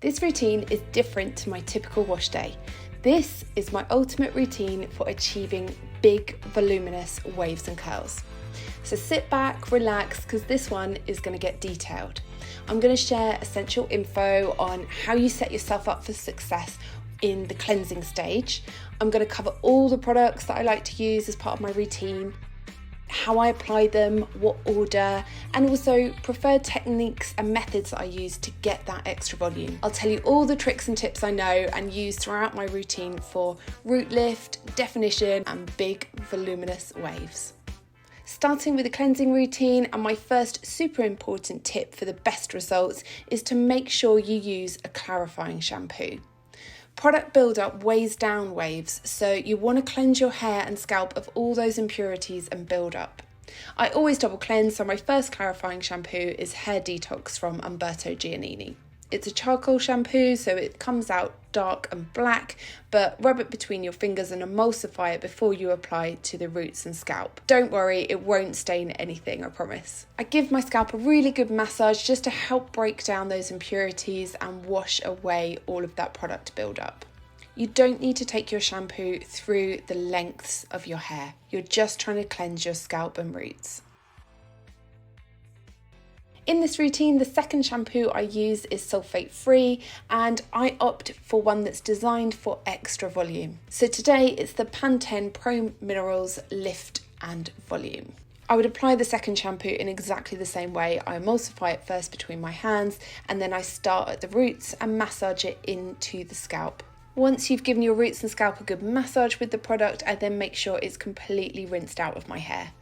This routine is different to my typical wash day. This is my ultimate routine for achieving big, voluminous waves and curls. So sit back, relax, because this one is going to get detailed. I'm going to share essential info on how you set yourself up for success in the cleansing stage. I'm going to cover all the products that I like to use as part of my routine, how I apply them, what order, and also preferred techniques and methods that I use to get that extra volume. I'll tell you all the tricks and tips I know and use throughout my routine for root lift, definition, and big voluminous waves. Starting with the cleansing routine, and my first super important tip for the best results is to make sure you use a clarifying shampoo. Product buildup weighs down waves, so you want to cleanse your hair and scalp of all those impurities and buildup. I always double cleanse, so my first clarifying shampoo is Hair Detox from Umberto Giannini. It's a charcoal shampoo, so it comes out dark and black, but rub it between your fingers and emulsify it before you apply to the roots and scalp. Don't worry, it won't stain anything, I promise. I give my scalp a really good massage just to help break down those impurities and wash away all of that product buildup. You don't need to take your shampoo through the lengths of your hair. You're just trying to cleanse your scalp and roots. In this routine, the second shampoo I use is sulfate-free, and I opt for one that's designed for extra volume. So today it's the Pantene Pro Minerals Lift and Volume. I would apply the second shampoo in exactly the same way. I emulsify it first between my hands, and then I start at the roots and massage it into the scalp. Once you've given your roots and scalp a good massage with the product, I then make sure it's completely rinsed out of my hair.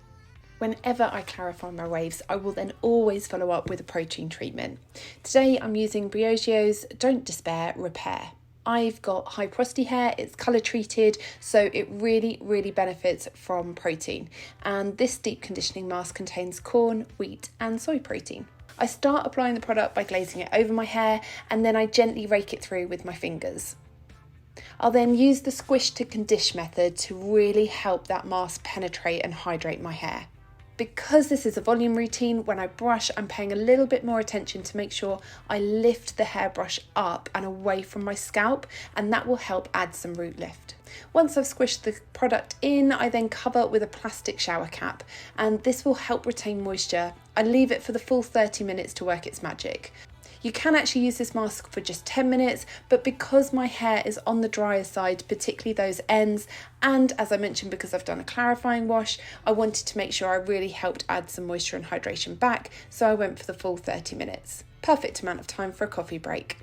Whenever I clarify my waves, I will then always follow up with a protein treatment. Today I'm using Briogio's Don't Despair Repair. I've got high porosity hair, it's colour treated, so it really benefits from protein. And this deep conditioning mask contains corn, wheat and soy protein. I start applying the product by glazing it over my hair, and then I gently rake it through with my fingers. I'll then use the squish to condition method to really help that mask penetrate and hydrate my hair. Because this is a volume routine, when I brush, I'm paying a little bit more attention to make sure I lift the hairbrush up and away from my scalp, and that will help add some root lift. Once I've squished the product in, I then cover with a plastic shower cap, and this will help retain moisture. I leave it for the full 30 minutes to work its magic. You can actually use this mask for just 10 minutes, but because my hair is on the drier side, particularly those ends, and as I mentioned, because I've done a clarifying wash, I wanted to make sure I really helped add some moisture and hydration back, so I went for the full 30 minutes. Perfect amount of time for a coffee break.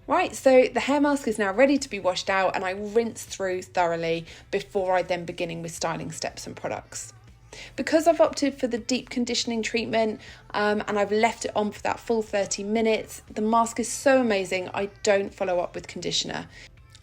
Right, so the hair mask is now ready to be washed out, and I rinse through thoroughly before I then begin with styling steps and products. Because I've opted for the deep conditioning treatment and I've left it on for that full 30 minutes, the mask is so amazing I don't follow up with conditioner.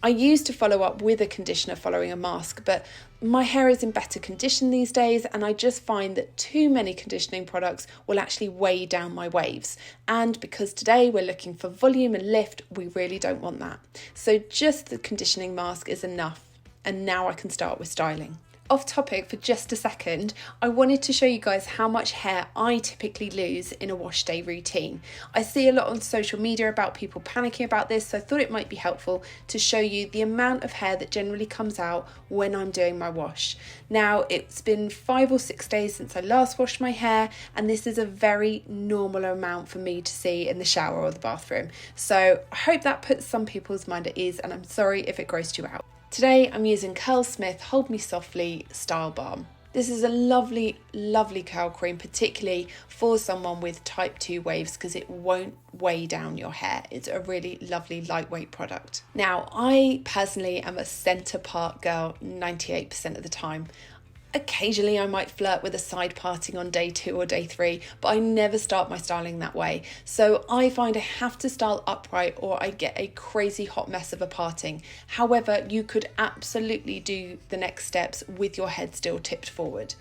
I used to follow up with a conditioner following a mask, but my hair is in better condition these days, and I just find that too many conditioning products will actually weigh down my waves. And because today we're looking for volume and lift, we really don't want that. So just the conditioning mask is enough, and now I can start with styling. Off topic for just a second, I wanted to show you guys how much hair I typically lose in a wash day routine. I see a lot on social media about people panicking about this, so I thought it might be helpful to show you the amount of hair that generally comes out when I'm doing my wash. Now, it's been 5 or 6 days since I last washed my hair, and this is a very normal amount for me to see in the shower or the bathroom. So I hope that puts some people's mind at ease, and I'm sorry if it grossed you out. Today I'm using Curl Smith Hold Me Softly Style Balm. This is a lovely curl cream, particularly for someone with type 2 waves, because it won't weigh down your hair. It's a really lovely lightweight product. Now, I personally am a centre part girl 98% of the time. Occasionally I might flirt with a side parting on day 2 or day 3, but I never start my styling that way. So I find I have to style upright or I get a crazy hot mess of a parting. However, you could absolutely do the next steps with your head still tipped forward.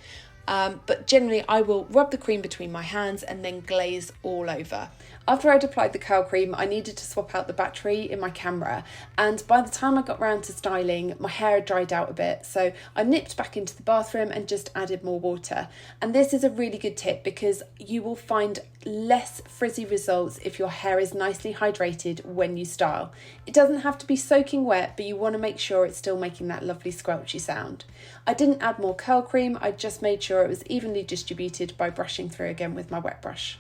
But generally I will rub the cream between my hands and then glaze all over. After I'd applied the curl cream, I needed to swap out the battery in my camera, and by the time I got round to styling, my hair had dried out a bit, so I nipped back into the bathroom and just added more water. And this is a really good tip because you will find less frizzy results if your hair is nicely hydrated when you style. It doesn't have to be soaking wet, but you want to make sure it's still making that lovely squelchy sound. I didn't add more curl cream, I just made sure it was evenly distributed by brushing through again with my wet brush.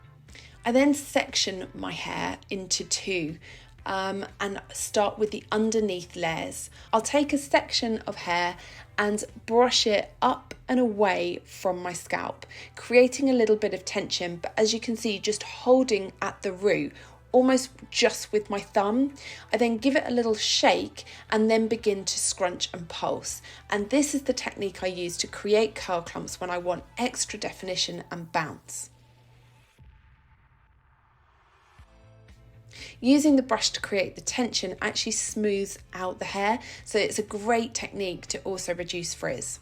I then section my hair into two and start with the underneath layers. I'll take a section of hair and brush it up and away from my scalp, creating a little bit of tension, but as you can see, just holding at the root, almost just with my thumb. I then give it a little shake and then begin to scrunch and pulse. And this is the technique I use to create curl clumps when I want extra definition and bounce. Using the brush to create the tension actually smooths out the hair, so it's a great technique to also reduce frizz.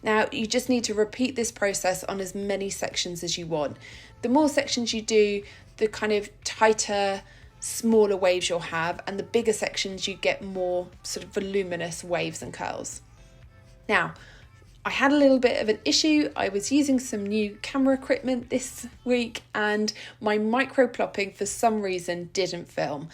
Now, you just need to repeat this process on as many sections as you want. The more sections you do, the kind of tighter, smaller waves you'll have, and the bigger sections you get more sort of voluminous waves and curls. Now, I had a little bit of an issue. I was using some new camera equipment this week and my micro plopping for some reason didn't film.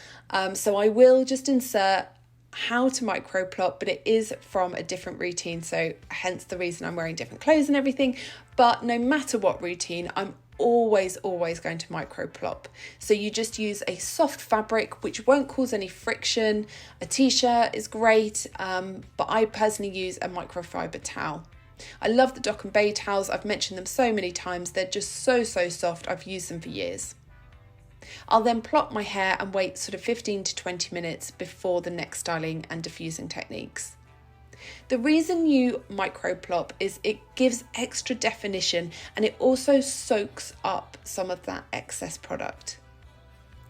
So I will just insert how to micro plop, but it is from a different routine, so hence the reason I'm wearing different clothes and everything. But no matter what routine, I'm always going to micro plop. So you just use a soft fabric which won't cause any friction. A t-shirt is great, but I personally use a microfiber towel. I love the Dock and Bay towels. I've mentioned them so many times. They're just so soft. I've used them for years. I'll then plop my hair and wait sort of 15 to 20 minutes before the next styling and diffusing techniques. The reason you micro plop is it gives extra definition and it also soaks up some of that excess product.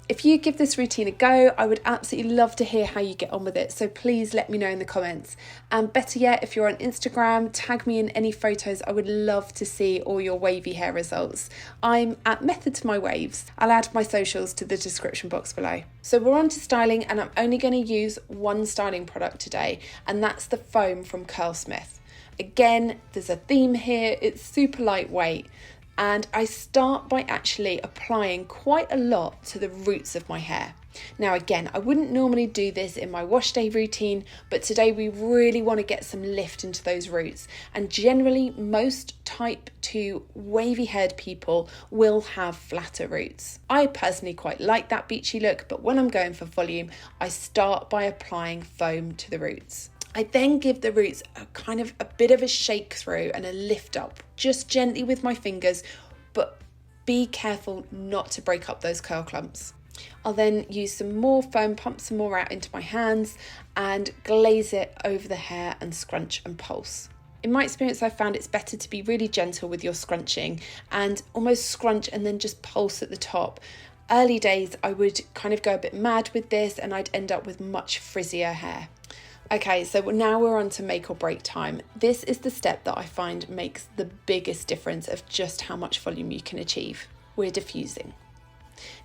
If you give this routine a go, I would absolutely love to hear how you get on with it, so please let me know in the comments. And better yet, if you're on Instagram, tag me in any photos. I would love to see all your wavy hair results. I'm at Method to My Waves. I'll add my socials to the description box below. So we're on to styling, and I'm only going to use one styling product today, and that's the foam from Curlsmith. Again, there's a theme here. It's super lightweight. And I start by actually applying quite a lot to the roots of my hair. Now again, I wouldn't normally do this in my wash day routine, but today we really want to get some lift into those roots. And generally, most type 2 wavy haired people will have flatter roots. I personally quite like that beachy look, but when I'm going for volume, I start by applying foam to the roots. I then give the roots a bit of a shake through and a lift up, just gently with my fingers, but be careful not to break up those curl clumps. I'll then use some more foam, pump some more out into my hands and glaze it over the hair and scrunch and pulse. In my experience, I found it's better to be really gentle with your scrunching and almost scrunch and then just pulse at the top. Early days, I would kind of go a bit mad with this and I'd end up with much frizzier hair. Okay, so now we're on to make or break time. This is the step that I find makes the biggest difference of just how much volume you can achieve. We're diffusing.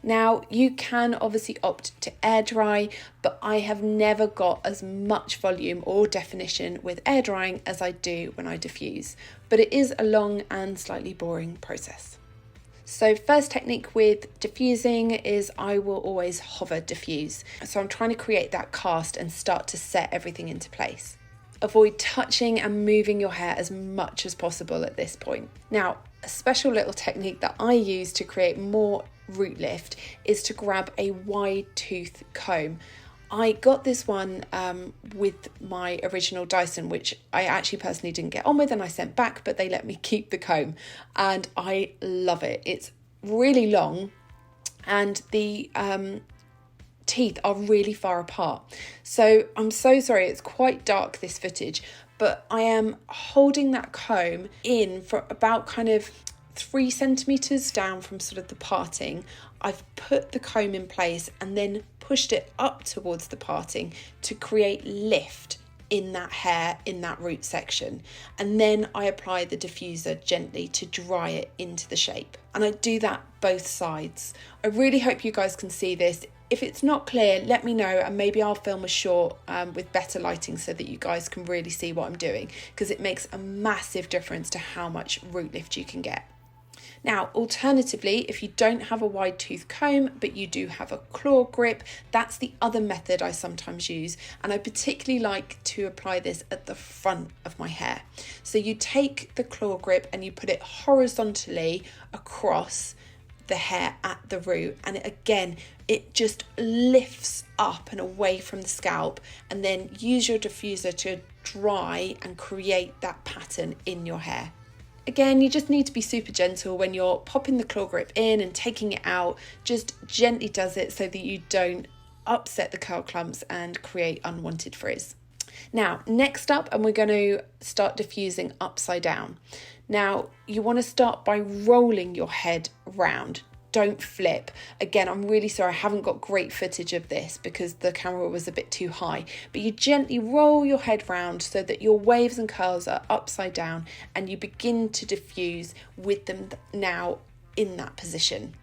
Now, you can obviously opt to air dry, but I have never got as much volume or definition with air drying as I do when I diffuse, but it is a long and slightly boring process. So first technique with diffusing is I will always hover diffuse. So I'm trying to create that cast and start to set everything into place. Avoid touching and moving your hair as much as possible at this point. Now, a special little technique that I use to create more root lift is to grab a wide tooth comb. I got this one with my original Dyson, which I actually personally didn't get on with and I sent back, but they let me keep the comb and I love it. It's really long and the teeth are really far apart. So I'm so sorry, it's quite dark, this footage, but I am holding that comb in for about kind of 3 centimeters down from sort of the parting. I've put the comb in place and then pushed it up towards the parting to create lift in that hair, in that root section. And then I apply the diffuser gently to dry it into the shape. And I do that both sides. I really hope you guys can see this. If it's not clear, let me know, and maybe I'll film a short with better lighting so that you guys can really see what I'm doing, because it makes a massive difference to how much root lift you can get. Now, alternatively, if you don't have a wide tooth comb, but you do have a claw grip, that's the other method I sometimes use. And I particularly like to apply this at the front of my hair. So you take the claw grip and you put it horizontally across the hair at the root, and it just lifts up and away from the scalp, and then use your diffuser to dry and create that pattern in your hair. Again, you just need to be super gentle when you're popping the claw grip in and taking it out. Just gently does it so that you don't upset the curl clumps and create unwanted frizz. Now, next up, and we're going to start diffusing upside down. Now, you want to start by rolling your head round. Don't flip. Again, I'm really sorry, I haven't got great footage of this because the camera was a bit too high, but you gently roll your head round so that your waves and curls are upside down, and you begin to diffuse with them now in that position.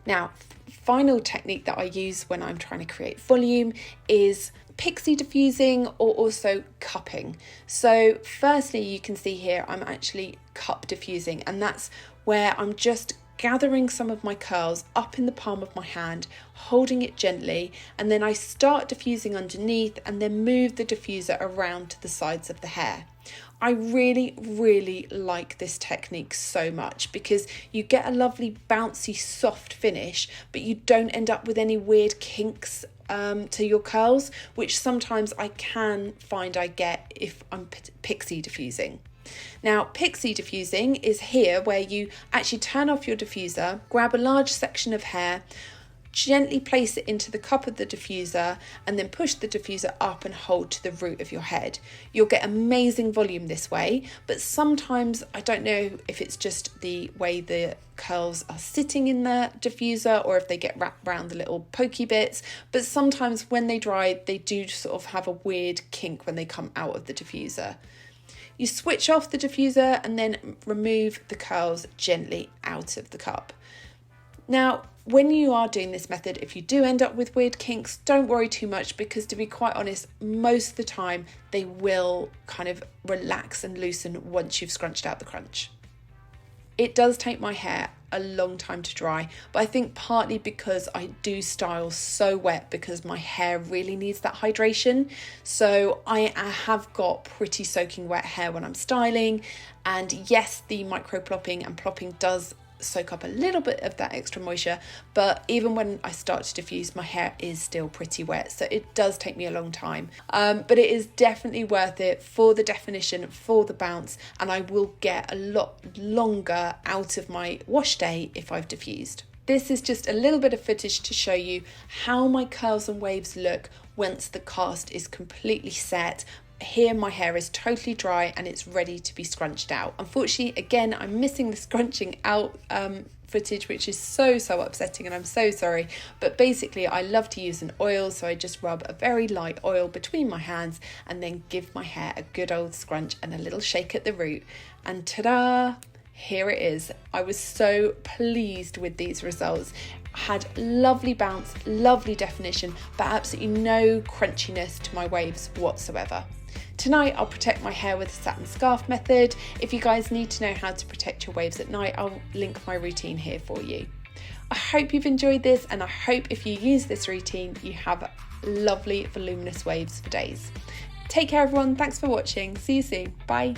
Now, final technique that I use when I'm trying to create volume is pixie diffusing, or also cupping. So firstly, you can see here I'm actually cup diffusing, and that's where I'm just gathering some of my curls up in the palm of my hand, holding it gently, and then I start diffusing underneath and then move the diffuser around to the sides of the hair. I really like this technique so much because you get a lovely bouncy soft finish, but you don't end up with any weird kinks to your curls, which sometimes I can find I get if I'm pixie diffusing. Now, pixie diffusing is here where you actually turn off your diffuser, grab a large section of hair, gently place it into the cup of the diffuser, and then push the diffuser up and hold to the root of your head. You'll get amazing volume this way, but sometimes, I don't know if it's just the way the curls are sitting in the diffuser or if they get wrapped around the little pokey bits, but sometimes when they dry, they do sort of have a weird kink when they come out of the diffuser. You switch off the diffuser and then remove the curls gently out of the cup. Now, when you are doing this method, if you do end up with weird kinks, don't worry too much, because to be quite honest, most of the time they will kind of relax and loosen once you've scrunched out the crunch. It does take my hair a long time to dry, but I think partly because I do style so wet because my hair really needs that hydration. So I have got pretty soaking wet hair when I'm styling, and yes, the micro plopping and plopping does soak up a little bit of that extra moisture, but even when I start to diffuse, my hair is still pretty wet, so it does take me a long time, but it is definitely worth it for the definition, for the bounce, and I will get a lot longer out of my wash day if I've diffused. This is just a little bit of footage to show you how my curls and waves look once the cast is completely set. Here my hair is totally dry and it's ready to be scrunched out. Unfortunately, again, I'm missing the scrunching out footage, which is so upsetting, and I'm so sorry. But basically I love to use an oil, so I just rub a very light oil between my hands and then give my hair a good old scrunch and a little shake at the root, and ta-da! Here it is. I was so pleased with these results. Had lovely bounce, lovely definition, but absolutely no crunchiness to my waves whatsoever. Tonight I'll protect my hair with a satin scarf method. If you guys need to know how to protect your waves at night, I'll link my routine here for you. I hope you've enjoyed this, and I hope if you use this routine, you have lovely voluminous waves for days. Take care everyone, thanks for watching, see you soon, bye.